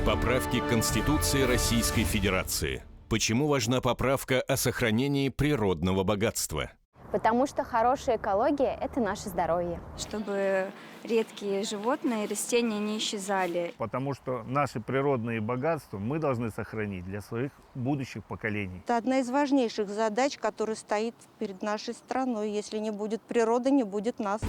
Поправки к Конституции Российской Федерации. Почему важна поправка о сохранении природного богатства? Потому что хорошая экология – это наше здоровье. Чтобы редкие животные и растения не исчезали. Потому что наши природные богатства мы должны сохранить для своих будущих поколений. Это одна из важнейших задач, которая стоит перед нашей страной. Если не будет природы, не будет нас.